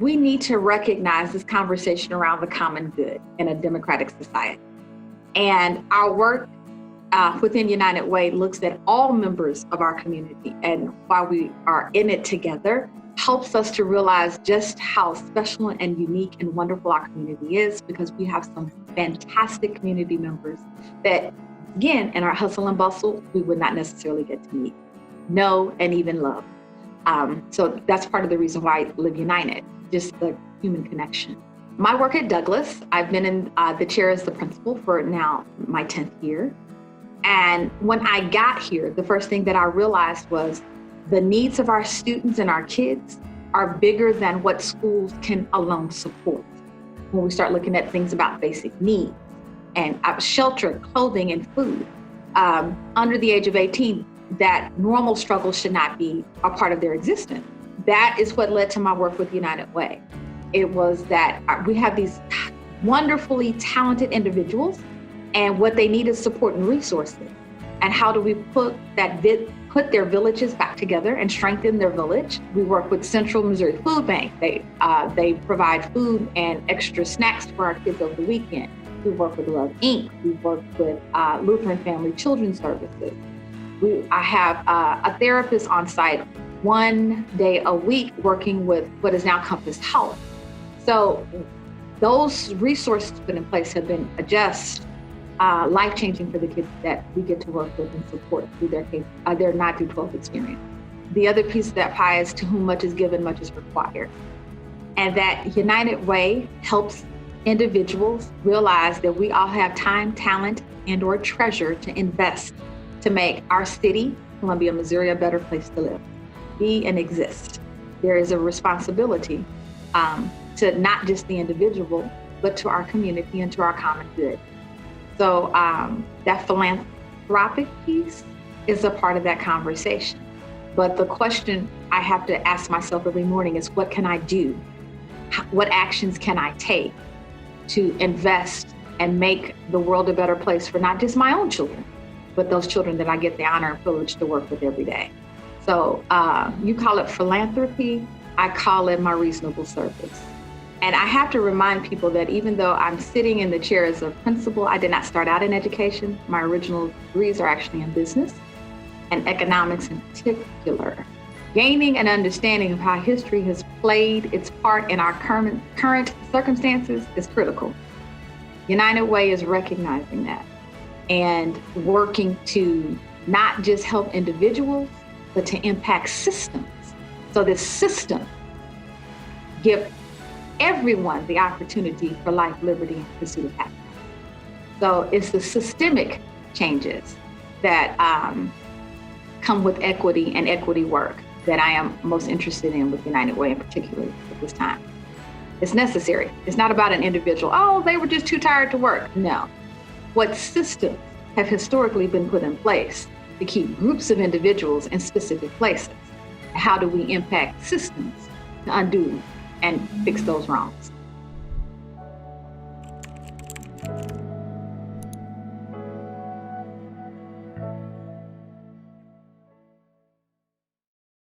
we need to recognize this conversation around the common good in a democratic society. And our work within United Way looks at all members of our community, and while we are in it together, helps us to realize just how special and unique and wonderful our community is, because we have some fantastic community members that, again, in our hustle and bustle, we would not necessarily get to meet, know, and even love. So that's part of the reason why I live United, just the human connection. My work at Douglas, I've been in the chair as the principal for now my 10th year. And when I got here, the first thing that I realized was the needs of our students and our kids are bigger than what schools can alone support. When we start looking at things about basic needs and shelter, clothing, and food, under the age of 18, that normal struggles should not be a part of their existence. That is what led to my work with United Way. It was that we have these wonderfully talented individuals, and what they need is support and resources. And how do we put their villages back together and strengthen their village? We work with Central Missouri Food Bank. They provide food and extra snacks for our kids over the weekend. We work with Love Inc. We work with Lutheran Family Children's Services. I have a therapist on site 1 day a week working with what is now Compass Health. So those resources put in place have been just life-changing for the kids that we get to work with and support through their 9 through 12 experience. The other piece of that pie is to whom much is given, much is required. And that United Way helps individuals realize that we all have time, talent, and or treasure to invest to make our city, Columbia, Missouri, a better place to live, be and exist. There is a responsibility to not just the individual, but to our community and to our common good. So that philanthropic piece is a part of that conversation. But the question I have to ask myself every morning is, what can I do? What actions can I take to invest and make the world a better place for not just my own children, but those children that I get the honor and privilege to work with every day? So you call it philanthropy, I call it my reasonable service. And I have to remind people that even though I'm sitting in the chair as a principal, I did not start out in education. My original degrees are actually in business and economics in particular. Gaining an understanding of how history has played its part in our current circumstances is critical. United Way is recognizing that and working to not just help individuals, but to impact systems. So this system give everyone the opportunity for life, liberty, and pursuit of happiness. So it's the systemic changes that come with equity and equity work that I am most interested in with United Way in particular at this time. It's necessary. It's not about an individual, oh, they were just too tired to work. No. What systems have historically been put in place to keep groups of individuals in specific places? How do we impact systems to undo and fix those wrongs?